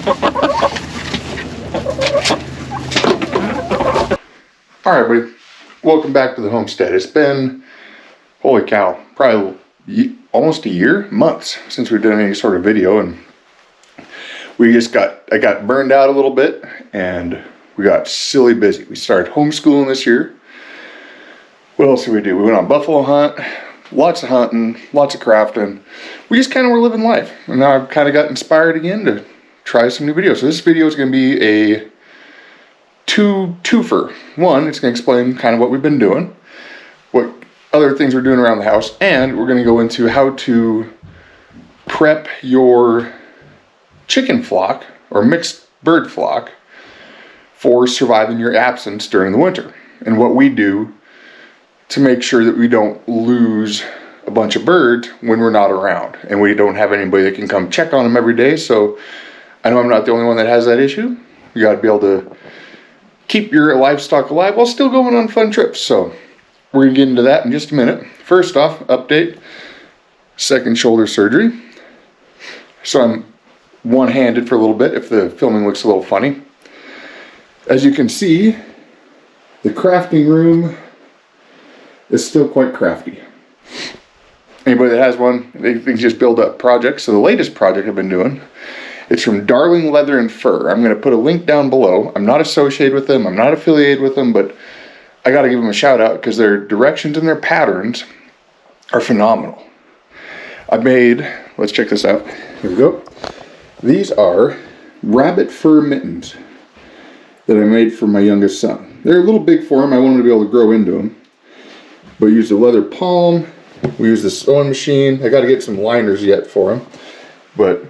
Alright, buddy. Welcome back to the homestead. It's been, holy cow, probably almost a year, months since we've done any sort of video, and I got burned out a little bit and we got silly busy. We started homeschooling this year. What else did we do? We went on buffalo hunt, lots of hunting, lots of crafting. We just kind of were living life. And now I've kind of got inspired again to try some new videos. So this video is going to be a twofer. One, it's going to explain kind of what we've been doing, what other things we're doing around the house, and we're going to go into how to prep your chicken flock or mixed bird flock for surviving your absence during the winter, and what we do to make sure that we don't lose a bunch of birds when we're not around and we don't have anybody that can come check on them every day. So I know I'm not the only one that has that issue. You got to be able to keep your livestock alive while still going on fun trips. So we're going to get into that in just a minute. First off, update, second shoulder surgery. So I'm one-handed for a little bit if the filming looks a little funny. As you can see, the crafting room is still quite crafty. Anybody that has one, they just build up projects. So the latest project I've been doing, it's from Darling Leather and Fur. I'm going to put a link down below. I'm not associated with them, I'm not affiliated with them, but I got to give them a shout out because their directions and their patterns are phenomenal. I made, let's check this out. Here we go. These are rabbit fur mittens that I made for my youngest son. They're a little big for him. I want him to be able to grow into them. But we use the leather palm. We use the sewing machine. I got to get some liners yet for him. But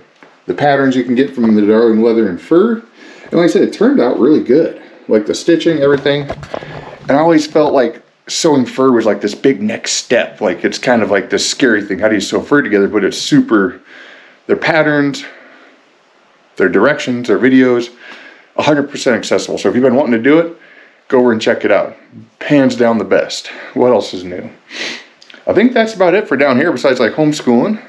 the patterns you can get from the Darling Leather and Fur. And like I said, it turned out really good. Like the stitching, everything. And I always felt like sewing fur was like this big next step. Like it's kind of like this scary thing. How do you sew fur together? But it's super, their patterns, their directions, their videos, 100% accessible. So if you've been wanting to do it, go over and check it out. Hands down the best. What else is new? I think that's about it for down here besides like homeschooling.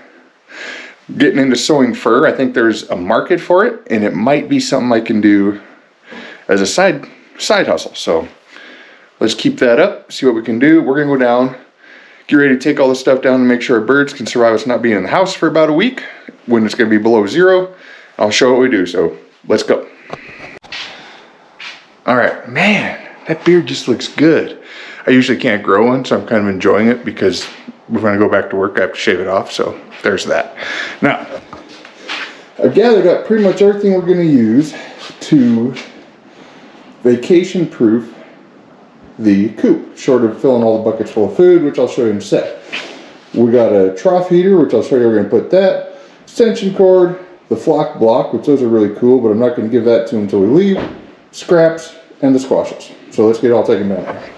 Getting into sewing fur. I think there's a market for it and it might be something I can do as a side hustle. So let's keep that up, see what we can do. We're gonna go down, get ready to take all this stuff down and make sure our birds can survive us not being in the house for about a week when it's gonna be below zero. I'll show what we do, so let's go. All right, man, that beard just looks good. I usually can't grow one, so I'm kind of enjoying it because when I go back to work, I have to shave it off, so there's that. Now, I've gathered up pretty much everything we're gonna use to vacation-proof the coop, short of filling all the buckets full of food, which I'll show you in a sec. We got a trough heater, which I'll show you where we're gonna put that, extension cord, the flock block, which those are really cool, but I'm not gonna give that to them until we leave, scraps, and the squashes. So let's get it all taken down there.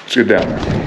Let's get down there.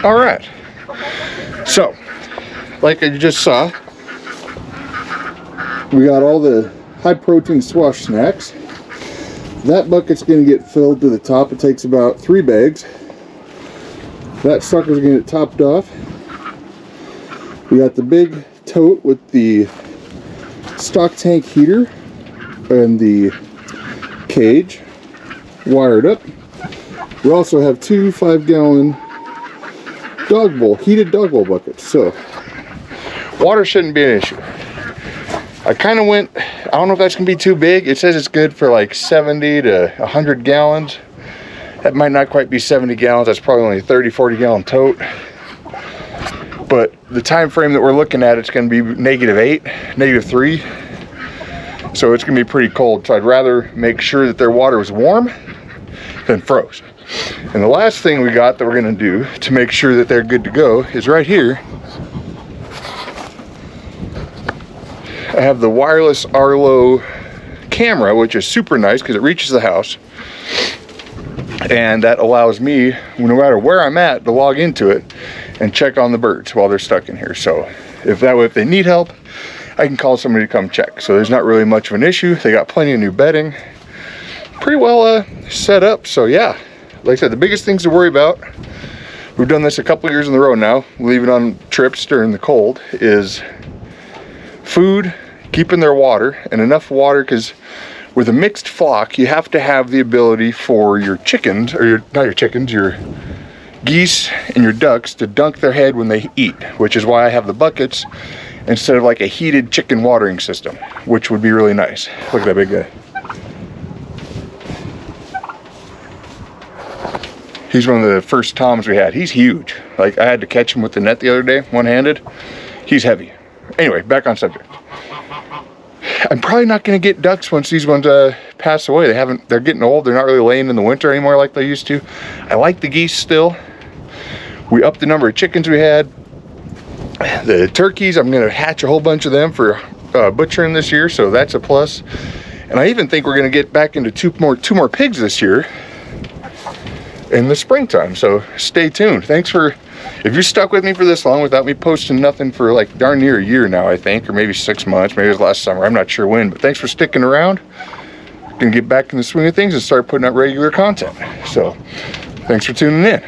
All right. So, like you just saw, we got all the high protein squash snacks. That bucket's going to get filled to the top. It takes about 3 bags. That sucker's going to get topped off. We got the big tote with the stock tank heater and the cage wired up. We also have 2 5-gallon heated dog bowl buckets. So water shouldn't be an issue. I kind of went, I don't know if that's gonna be too big. It says it's good for like 70 to 100 gallons. That might not quite be 70 gallons. That's probably only a 30-40 gallon tote. But the time frame that we're looking at, it's gonna be -8, -3. So it's gonna be pretty cold. So I'd rather make sure that their water is warm than froze. And the last thing we got that we're gonna do to make sure that they're good to go is right here. I have the wireless Arlo camera, which is super nice because it reaches the house. And that allows me, no matter where I'm at, to log into it and check on the birds while they're stuck in here. So if they need help, I can call somebody to come check. So there's not really much of an issue. They got plenty of new bedding, pretty well set up. So yeah, like I said, the biggest things to worry about, we've done this a couple years in a row now, leaving on trips during the cold, is food, keeping their water, and enough water, because with a mixed flock, you have to have the ability for your chickens, or your geese and your ducks to dunk their head when they eat, which is why I have the buckets instead of like a heated chicken watering system, which would be really nice. Look at that big guy. He's one of the first toms we had. He's huge. Like, I had to catch him with the net the other day, one-handed. He's heavy. Anyway, back on subject. I'm probably not going to get ducks once these ones pass away. They're getting old. They're not really laying in the winter anymore like they used to. I like the geese still. We upped the number of chickens we had. The turkeys, I'm going to hatch a whole bunch of them for butchering this year, so that's a plus. And I even think we're going to get back into two more pigs this year in the springtime. So stay tuned. Thanks for, if you stuck with me for this long without me posting nothing for like darn near a year now, I think, or maybe 6 months, maybe it was last summer, I'm not sure when, but thanks for sticking around. Gonna get back in the swing of things and start putting out regular content. So thanks for tuning in.